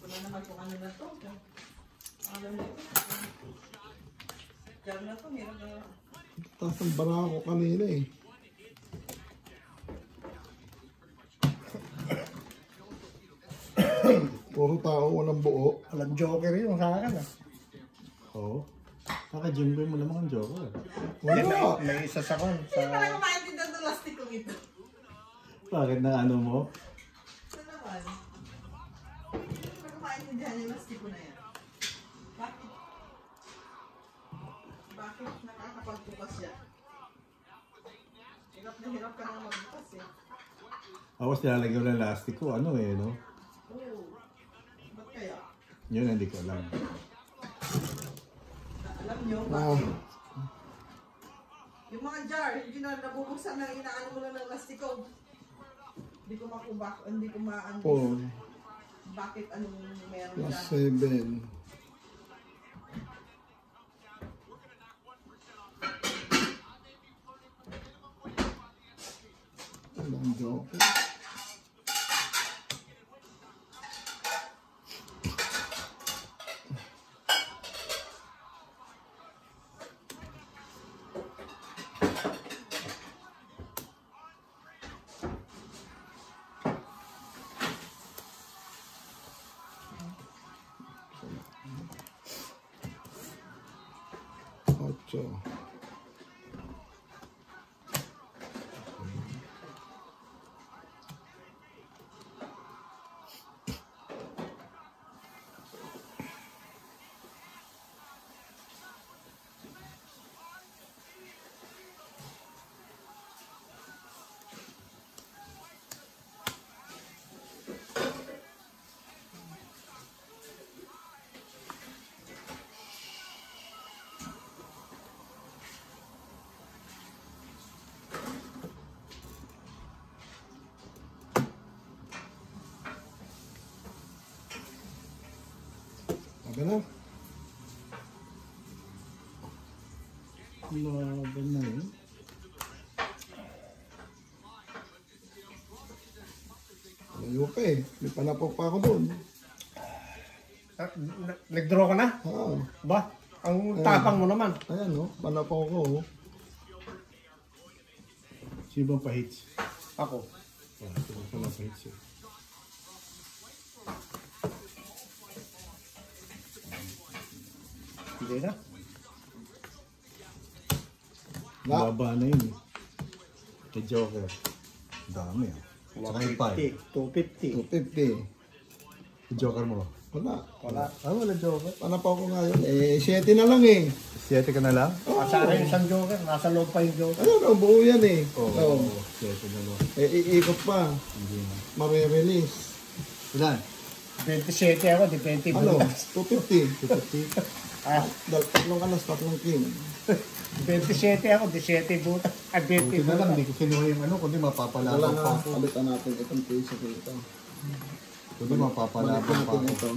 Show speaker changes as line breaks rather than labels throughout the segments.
Wala naman kung ano na to. Ano na to? Diyan na to, meron na.
Tapos ang bara ko kanina eh. Puro tao, walang buo.
Walang joker yun sa akin ah.
Oo. Naka-Jimbo mo naman ang joker.
Wala.
May isa sa kon.
Hindi pala kumaintindihan ng lastik kong ito.
Bakit na ano mo?
Ano naman? Hindi pala kumaintindihan yung lastik ko na yan. Bakit? Bakit nakakapagbukas yan? Hirap na hirap ka nang magbukas eh.
Tapos nilalagyan ko ng elastic ko, ano eh, no?
Oo. Ba't kaya?
Yun, hindi ko alam.
Alam nyo, bakit? Yung mga jar, hindi na nabubuksan na inaano mo lang ng lastiko. Hindi ko makubak, hindi ko maano.
Oh,
Bakit anong meron
plus
dyan?
7. Walang joker. Ocho. Sabi na.
Laban na yun.
Layo pa eh. May panapok pa ako doon.
Nag-draw ka na?
Ah,
Ba? Ang tapang mo naman.
ayan oh. Panapok ko oh.
Sino bang pa-hits?
Ako.
Sino pala pa-hits eh?
Hindi na.
Na.
Baba na yun eh. Kay Joker. Dami ah. Saka yung 5.
250.
250.
Yung Joker mo.
Wala.
Wala.
Ah, wala Joker.
Panapok ko ngayon. Eh, 7 na lang eh.
7 ka na lang?
Asara yung isang joker. Nasa loob pa yung joker.
Ayun oh, buo yan eh.
Oo.
Oh.
7 na lang.
Eh, iikot pa.
Hindi na.
Mare-release.
Ilan?
27 ako, di 20
Ano?
butas.
250.
250?
Ah,
Tatlong alas, tatlong king.
27 ako, 17 butas. Ah, 20
Buti na lang,
butas.
hindi ko kinuha yung ano, kundi
Wala
mapapalabang
nga.
pa ako.
Palitan natin itong piso ko ito.
Kundi mapapalabang
Balitan
pa
natin
ako.
ito.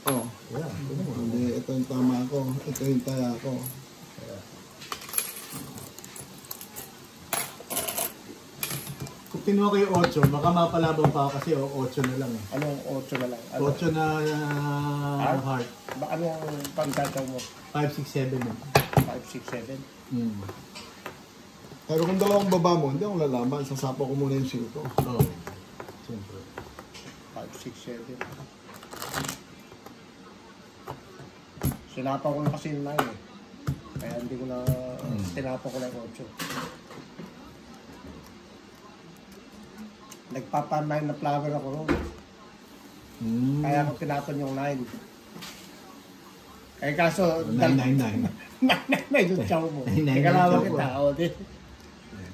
Oh.
Yeah, ito mo.
Hindi, ito yung tama ko. Ito yung taya ko.
Kung kinuha ko yung 8, baka mapalabang pa ako kasi 8 na lang eh.
Anong 8 na lang? Ano?
8 na heart.
Ba, anong pagkataw mo?
5, 6, 7 na.
5, 6, 7?
Pero kung dalawang baba mo, hindi ako lalaban. Sasapo ko muna yung 5.
Oo. Siyempre.
5, 6, 7. Sinapa ko na kasi yung 9 eh. Kaya hindi ko na sinapa ko na yung 8. Nagpapa-9 na flower ako noon. Kaya ako tinapon yung 9. Eh kaso...
999.
999 yung chow mo.
999
Ikalawa
chow
kita.
mo.
O, di.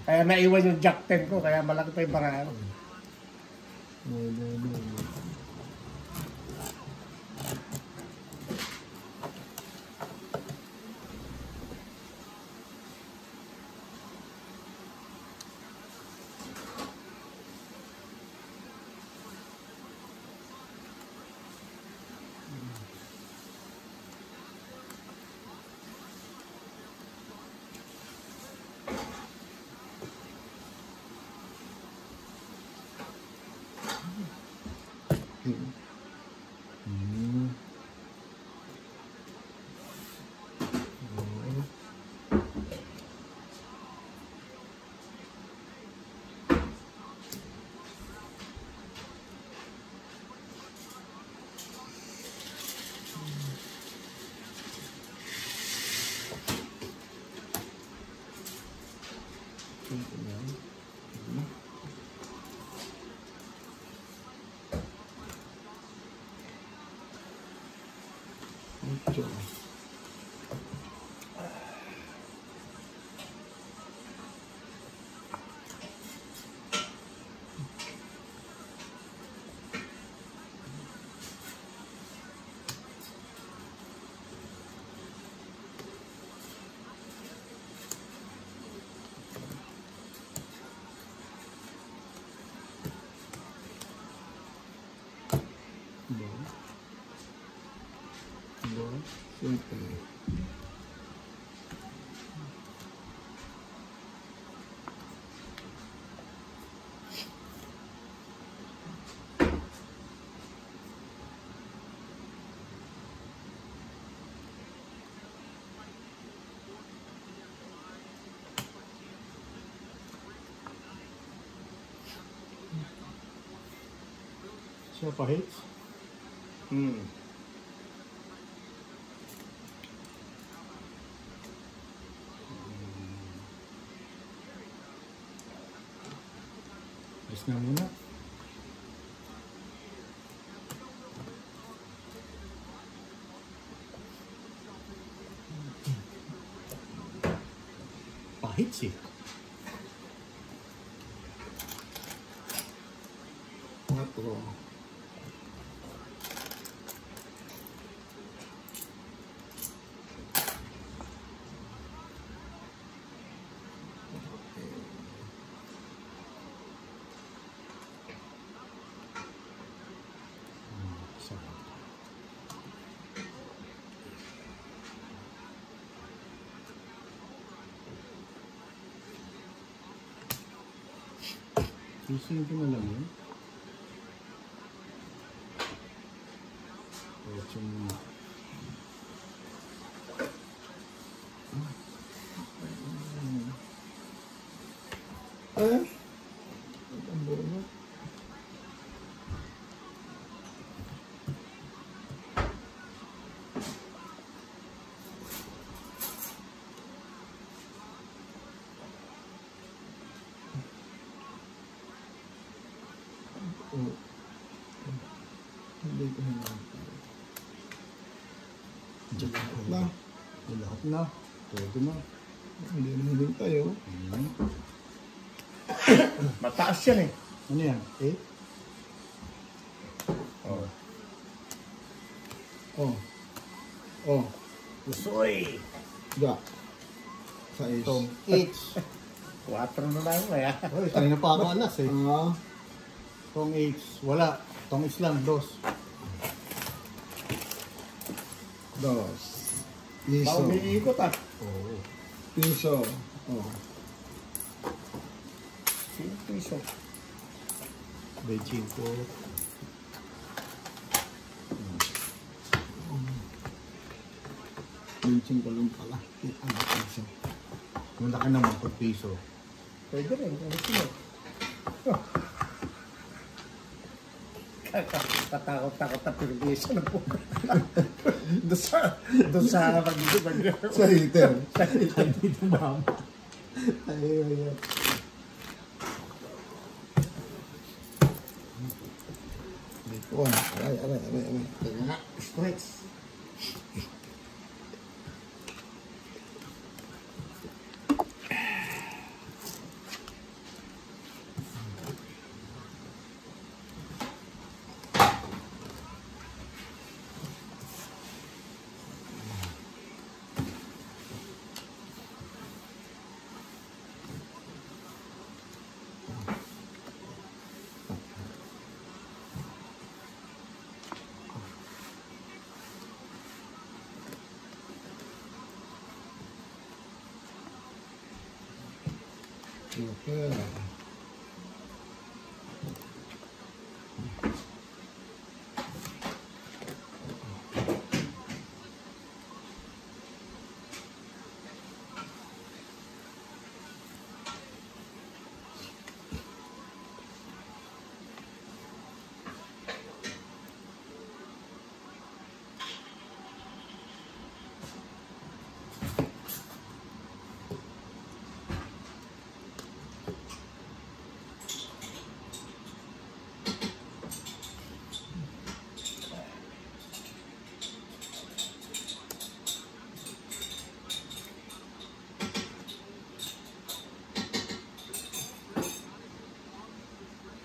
Kaya naiwan yung jack 10 ko. Kaya malaki pa yung barang.
Ocho. Siete.
Siya pa hits? Yes na muna. Pahits eh.
Cuatro.
Isingin ko na lang yun. Ocho muna.
Ang bono. Hindi ko hinahantay.
Diyan
Na.
lahat na. Todo na.
Hindi na hiling tayo.
Mataas yan eh.
Ano yan? 8?
Oh.
Oh. Oh.
Usoy.
Da. Sais.
Itong 8.
4 na lang kaya.
Uy, kanina pa ako alas eh.
Ah.
Itong 8. Wala. Itong islang 2.
Dos. Piso.
Baka umiikot ah.
Oo.
Piso. Oh.
5 piso.
Beijing ko.
Pinsing ko lang pala. Ano piso?
Yung laki naman pag piso.
Pwede rin. Ano sino? Katakot-takot na piso na po. Doon sa pag-ibig.
Sa heater.
Ay, dito mama.
Ay. Wah, aray. Teka nga.
Stretch.
Okay.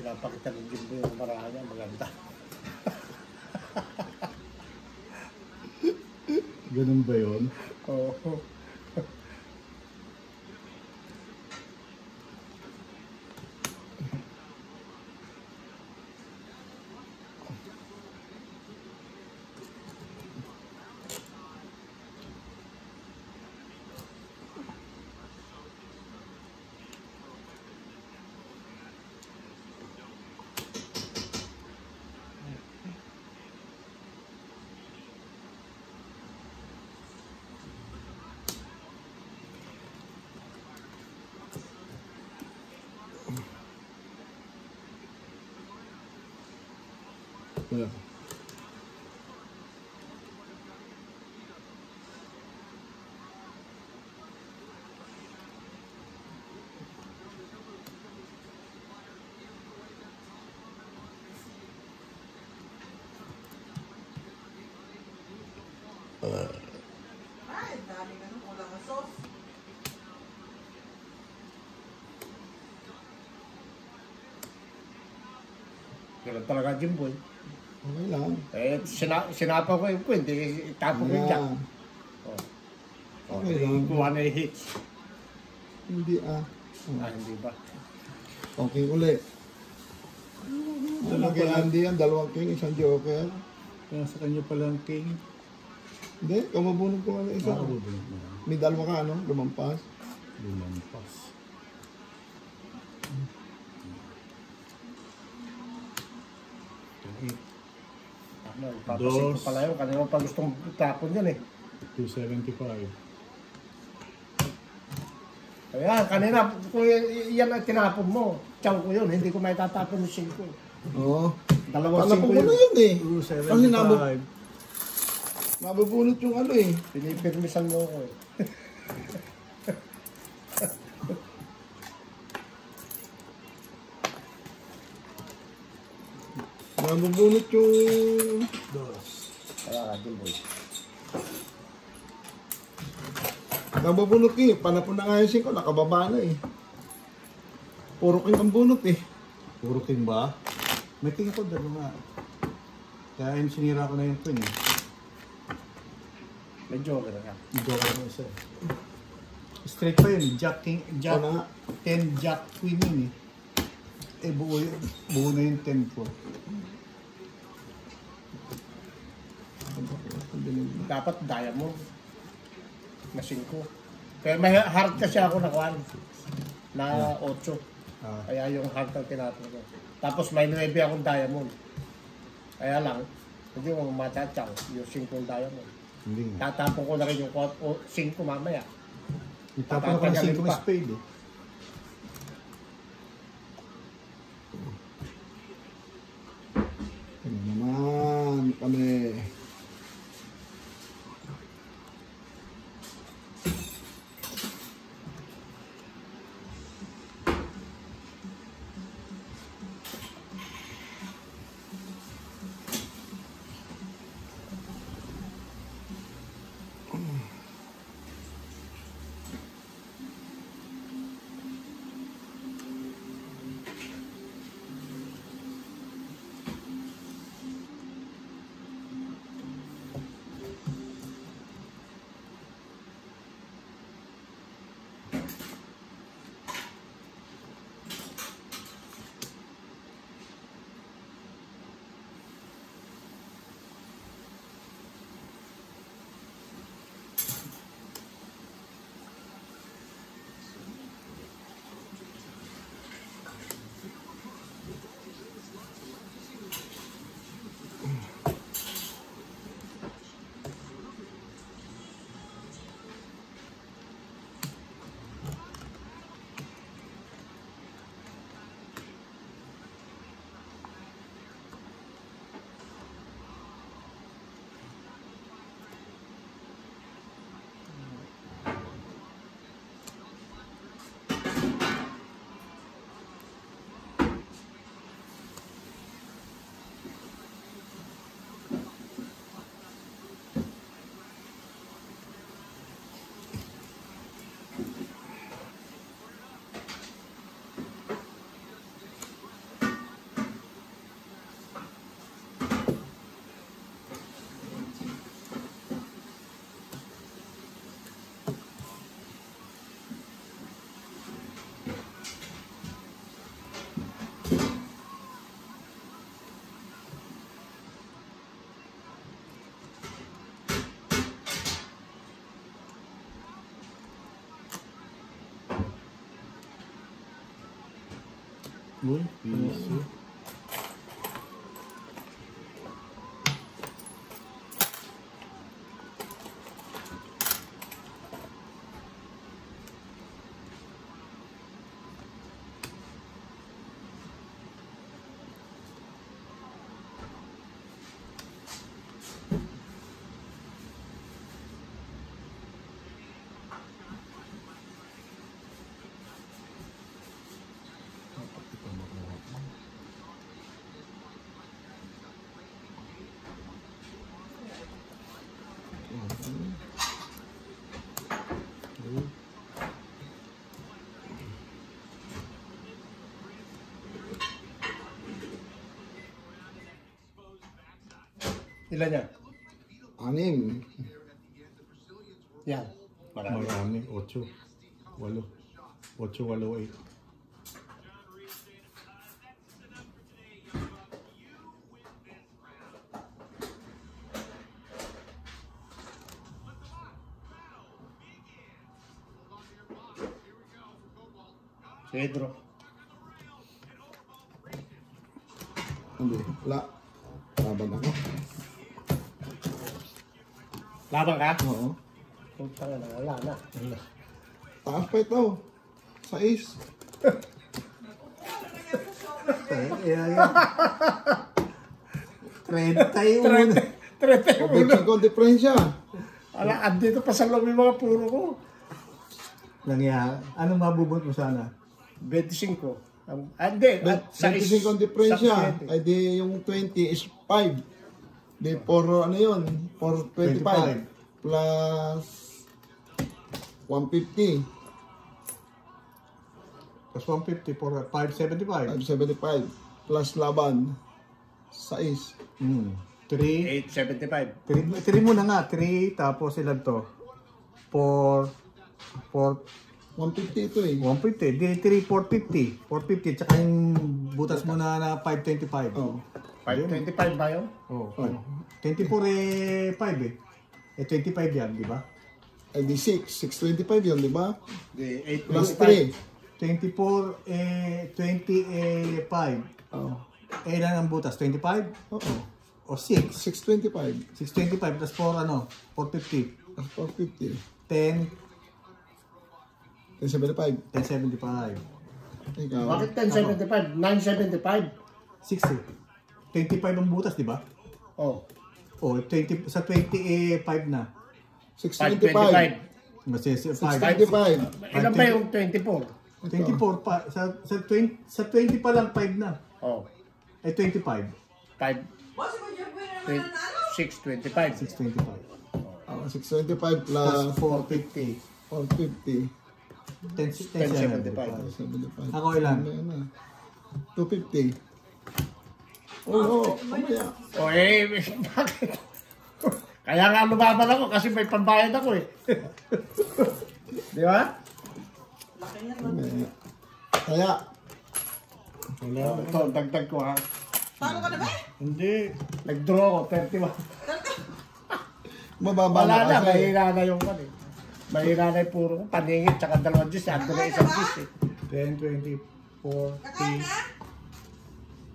Pinapakita ng Jimbo yung marahanya, maganda.
Ganun ba yun?
Oo.
Yeah.
Ay, dami ka nung kulang ang sauce.
Ganun talaga Jimbo.
Okay lang.
Eh, sinapa ko yung kwento, itapo ko yung jack.
Yeah.
Oh.
Okay lang.
Kuha na yung hits.
Hindi ah.
Hindi ba?
Okay uli. Ano kay Andy yan? Dalawang king, isang joker.
Kaya sa kanya palang king.
Hindi, kamabunod ko ano isa.
Nakabubulog mo lang.
May dalawa ka ano, lumampas.
Lumampas.
Ano, papasin ko pala yun. Kanina pa gustong tapon yan eh.
275.
Kaya kanina, kung yan ang tinapon mo, chow ko yun. Hindi ko may tatapon yung 5.
Oo.
Dalawang
Alam
5
ko na
yun.
yun eh. Kasi
275.
mabubunot yung ano eh.
Pinipirmisan mo ko eh.
Mabubunot yung...
Kaya ka, Jimbo.
Mabubunot eh. Panapon na nga yung 5, nakababa na eh. Puro king ang bunot eh.
Puro king ba? May king ako dalawa. Kaya yung sinira ko na yung queen eh.
May joker ka.
Joker ko isa eh. Straight pa yun eh. Jack, king, jack,
Ano nga?
10 jack queen yun eh. Eh buo na yung 10 ko.
Dapat diamond. Na 5. Kaya may hard kasi ako na kuhan. Na 8.
Ah,
Kaya yung hard ang tinapon ko. Tapos may 9 akong diamond. Kaya lang, hindi mo matatsaw yung 5 diamond.
hindi nga.
Tatapon ko na rin yung 5 mamaya.
Itapon ako ng 5 spade eh.
Ano naman kami. Uy, piso.
Ilan yan?
6.
Yan. Marami.
Marami. 8. 8. 8, 8, 8.
Pedro.
Hindi. Wala. Laban ako.
Laban ka?
Oo.
Punta na, wala na.
Taas pa ito. 6.
Ayan. 31.
31.
Ko diferensya.
Ala, andito pa sa loob yung mga puro ko.
Nangyari. Anong mabubot mo sana?
25. Hindi.
25 ang diferensya. Ay di yung 20 is 5. Di for ano yun? For 25. Plus 150.
Plus 150 for 575.
575. Plus laban. 6.
3.
875.
3 muna nga. 3 tapos ilan to? 4
150 ito eh.
150. Di 3, 450. 450. Tsaka yung butas mo na 525.
Oh.
525 ba yun?
Oh. 24 eh 5 eh. Eh 25 yan, di ba?
Ay di 6. 625 yun, di ba?
Di
Plus
825.
24 eh 20 eh 5.
Oh.
Eh ilan ang butas? 25?
Oo.
O 6?
625.
625 plus 4 ano? 450.
450.
10,
1075.
1075.
Ikaw.
Bakit 1075? 975?
60. 25 ang butas, di ba?
Oh.
O 20, sa 20 eh 5 na.
625.
Kasi 5.
625.
Ilan ba yung 24?
24 pa. Sa 20 pa lang 5 na.
Oh.
Eh 25.
5,
Boss, kung yung pwede naman na ano?
625.
625.
625
Plus
plus
450.
450.
1075.
75.
Ako ilan?
Ano na? 250. Oo, mamaya.
O eh, bakit? Kaya nga lumaban ako kasi may pambayad ako eh. Di ba?
Laki niya.
Mamaya. Kaya,
Ito, dagdag ko ha.
Talo ka na ba?
Hindi. Nag-draw ako, 31.
mababa
Wala na,
kasi.
mahina na yung kan eh. Mahina na yung puro ko. Paningit, tsaka 2 Diyos. Ando na isang Diyos eh.
10, 20, 40,
Nakain na?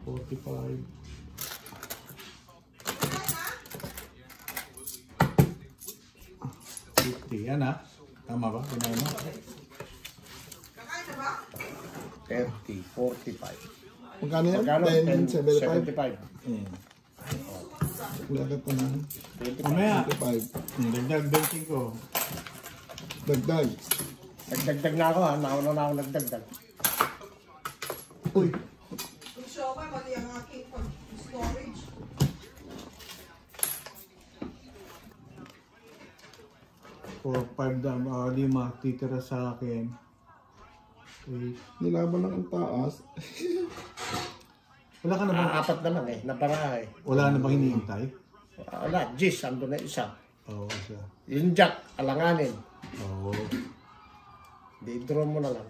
45.
Nakain na?
50. Yan ah. Tama ba? Pinay mo?
Nakain na ba?
30, 45.
Magkano yan?
Magkano?
1075.
75.
Wala ka pa na.
Mamaya.
25.
Dagdag 25.
Dagdag.
Nagdagdag na ako ha. Nauna na ako nagdagdag.
Uy,
Yung show ba, mali ang aking storage.
For 5 dam. Di matitira sa akin. Wait.
nilaban lang ang taas.
Wala ka na bang,
Apat naman eh. Napara eh.
wala na bang hinihintay?
Wala. Gis, ando na isa.
Oo, siya.
Yung jack, alanganin.
Oo.
Di-draw mo na lang.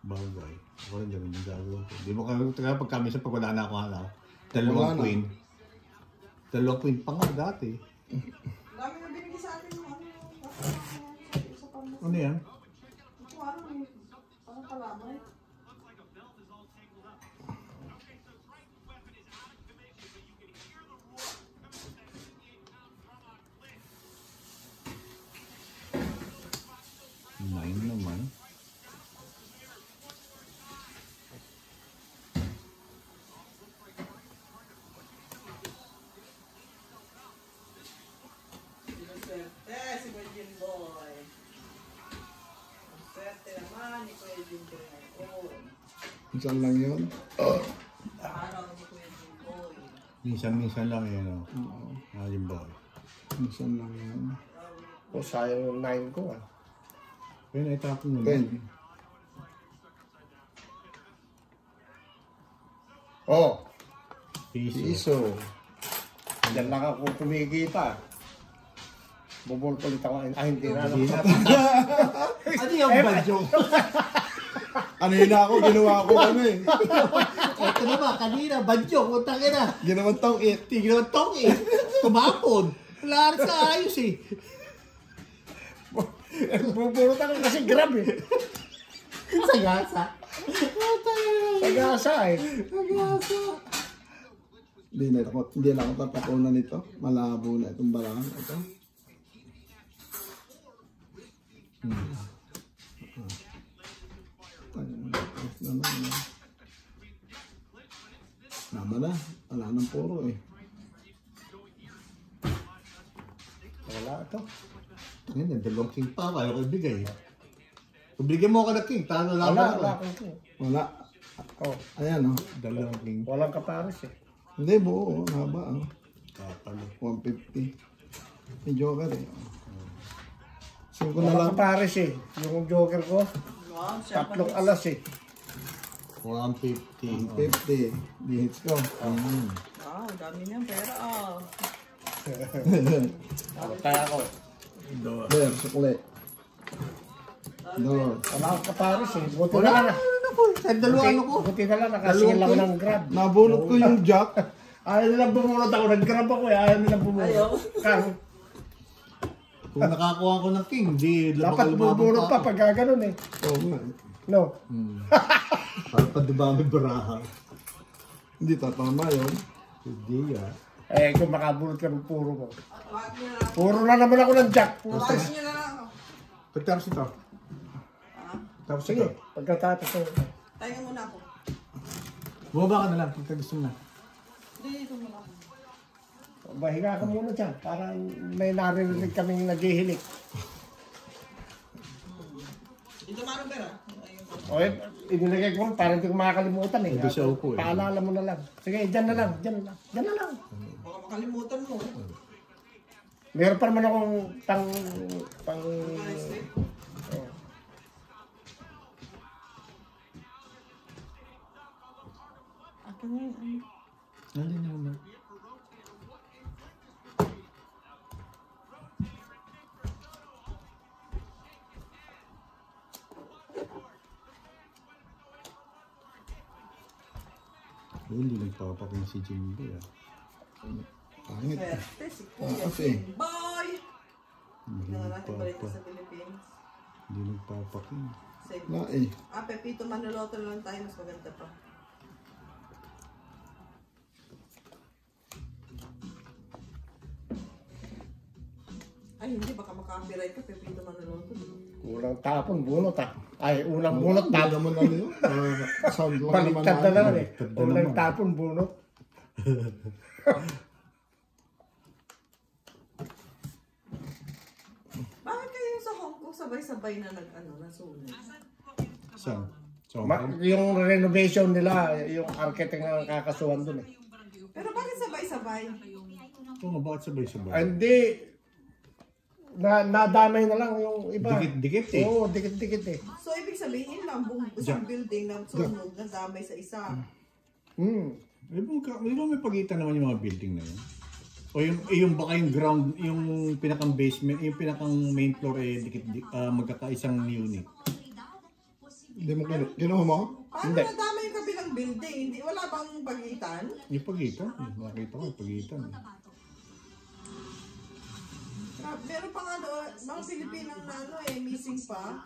Bagay. Ako rin ganun yung gagawin ko. Di mo kaya pag kami sa pag wala na ako halaw.
Wala
Dalawang
na.
queen. Dalawang queen pa nga dati.
Dami na binigay sa akin yung ano. Sa pamilya.
Ano yan?
Ito ano eh. Parang kalamay. ni Kuya Jimboy. Oo.
Minsan lang yun.
Araw ni Kuya Jimboy.
Minsan-minsan lang yun, no?
Oo.
Boy.
Minsan lang yun.
O, sayang yung 9 ko ah.
Pero naitapon mo
10.
na.
Oh,
Piso.
Piso.
dyan lang ako kumikita. Bubol ulit ako. Hindi na.
Ano yung badyo?
Ano yun ako? Ginawa ko ano eh.
Ito naman, kanina, badyo. Puntang ina.
Ginawan tong it.
Tignan ang tong eh. Kumapon. Wala rin sa ayos eh.
Bubulot ako kasi grab eh.
Sa gasa.
Pag-asa eh.
Hindi na ako tatapunan nito. Malabo na itong barangan. Ito. Nama na. Wala nang puro eh.
Wala ito.
Ngayon, dalawang king pa. Kaya ko ibigay. Kung bigyan mo ako ng king, talo lang
Wala,
ako.
wala akong king.
Wala.
Oh,
Ayan oh.
Dalawang king.
walang kapares eh.
Hindi buo. Haba oh.
Kapalo.
150. May joker eh. 5 na
Walang
lang.
kapares eh. Yung joker ko,
Wow, siya pa.
3 alas eh.
150.
50. Di hits ko.
Wow, dami niyang pera ah.
Kaya ako.
There, sukli. Door.
Wala akong kapares eh. Buti na lang.
Sa dalawa ano ko.
Buti na lang. Nakasingil ako ng grab.
Nabulot ko yung jack.
Ayaw nilang bumunot ako. Nag-grab ako eh. Ayaw nilang bumunot.
Ayaw.
Kang,
Kung nakakuha ko ng king, di
dapat bubunot pa pag gano'n eh.
Oo nga.
No.
Para pa dumami baraha.
Hindi tatama yun.
Hindi ah.
Eh, kung makabulot ka ng puro mo.
Wag niyo na lang.
Puro na naman ako ng jack. Puro.
Wag niyo na lang.
Pagtapos ito. Tapos
Sige,
ito.
pagkatapos ko.
Tayo muna ako.
Bumaba ka na lang kung gusto mo na.
Hindi, dito muna ako.
Mahiga ka muna dyan. Para may narinig kaming naghihilik.
Dito manong pera. Ayun.
O eh, inilagay ko para hindi ko makakalimutan eh.
Hindi siya upo eh.
Paalala mo na lang. Sige, dyan na lang. Dyan na lang. Dyan na lang.
Baka makalimutan mo.
Meron pa naman akong pang...
Akin na yun.
Nandiyan na naman. Hindi nagpapaking si Jimbo ah.
Pangit.
Swerte si Kuya
Kasi.
Boy!
Hindi
Tingnan natin balik
nagpapaking.
sa Philippines.
Hindi nagpapaking.
Save.
Na eh.
Pepito Manaloto na lang tayo. Mas maganda pa. Ay, hindi. Baka maka-copyright ka. Pepito Manaloto.
Unang tapon, bunot ah. Ay, unang bunot,
Hindi
tapon.
naman ano yun. Sound lang naman
Baliktad na lang eh.
Baliktad na
Unang
naman.
tapon, bunot.
Bakit kayo sa Hong Kong sabay-sabay na nasunog?
Saan? So,
Yung renovation nila, yung architect ang kakasuhan dun eh.
Pero bakit sabay-sabay?
ito nga bakit sabay-sabay?
Hindi, nadamay na lang yung iba.
Dikit-dikit eh.
Oo, dikit-dikit eh.
So, ibig sabihin lang, buong isang building na sunog na damay sa isa.
Hmm.
Di ba may pagitan naman yung mga building na yun? O yung baka yung ground, yung pinakang basement, yung pinakang main floor eh, magkakaisang unit.
Hindi mo kinuha mo?
Paano
Hindi.
nadamay yung kabilang building? Hindi, wala bang pagitan?
Yung pagitan, nakita ko yung pagitan.
Meron pa nga doon, mga Pilipinang na missing pa.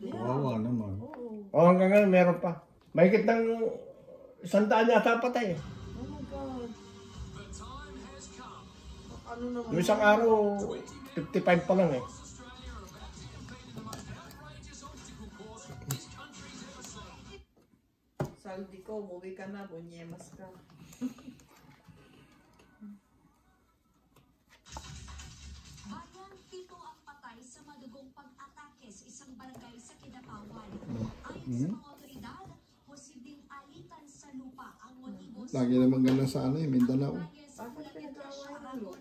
Kawawa naman.
O hanggang ngayon meron pa. Mahigit ng 100 yata patay eh.
Oh my God. Ano naman?
Yung isang araw, 55 pa lang eh.
Saldi ko, umuwi ka na, bunyemas ka.
Bayang pito ang patay sa madugong pag-atake Marquez, isang barangay sa Kidapawan. Ayon sa mga otoridad, posibleng alitan sa lupa ang motibo sa
Lagi naman gano'n sa ano, Mindanao.
sa Pulacantas, Aragon.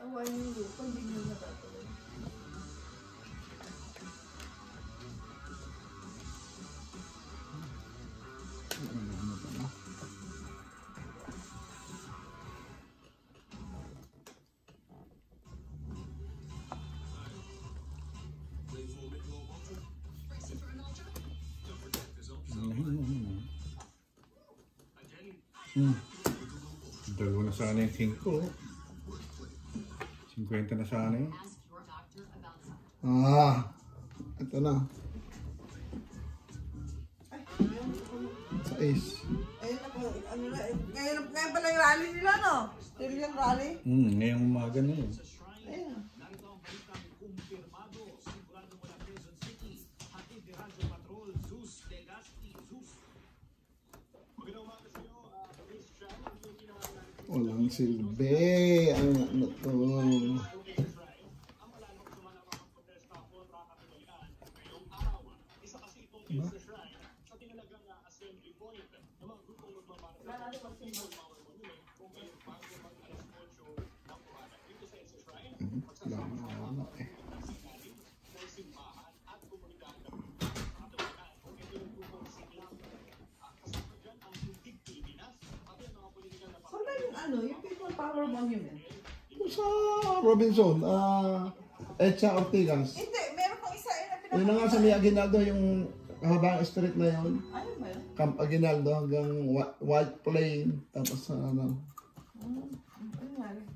Awayin yung lupa, hindi nyo natatuloy.
Dalawa na sana yung 5. 50 na sana yun.
Ito na. Sa ace.
Ayun ako, ano na, ngayon pala yung rally nila, no? Still yung rally.
Ngayong umaga na yun.
Ayun.
Walang silbi. Ano to?
Saan ba yung ano, yung People Power Monument?
Sa Robinson. Echa Ortigas.
Hindi, meron pang isa na
Yun na nga sa may Aguinaldo, yung habang street na yun.
Ano ba yun?
Camp Aguinaldo hanggang White Plain. Tapos sa ano.
Ano nga rin?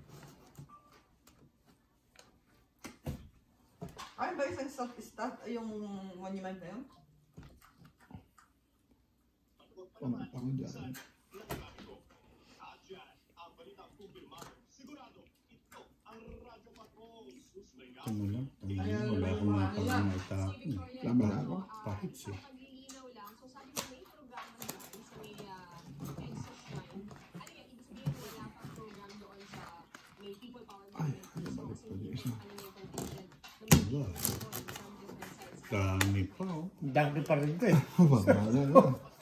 Ay ba isang stop yung monument na yun?
Ako dyan.
Ano lang? Wala akong mapag-maitapin.
Laban na ako.
Pahit siya.
Paglilinaw lang. So sabi ko may programa dyan sa may Exo Shrine. Ano yan? Ibig sabihin wala pang program doon sa may People Power Movement. So kasi hindi pa kami may contingent.
Wala. Dami pa, oh.
Dami pa rin ito eh.
Wala na.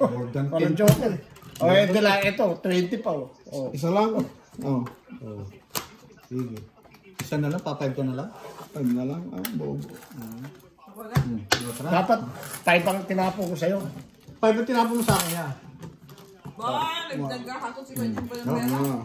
More than
Parang
10.
joker. O, ito lang. Ito, 20 pa. Oh.
Isa lang. Oh.
Oh. Sige. Isa na lang, papayag ko na lang.
Ano na lang. Bobo.
Wala.
Tara.
Dapat, tayo pang tinapo ko sa'yo.
Payag ko tinapon mo sa akin, ha?
Ba, nagkakatot si Kwenching pa ng pera.
Ah.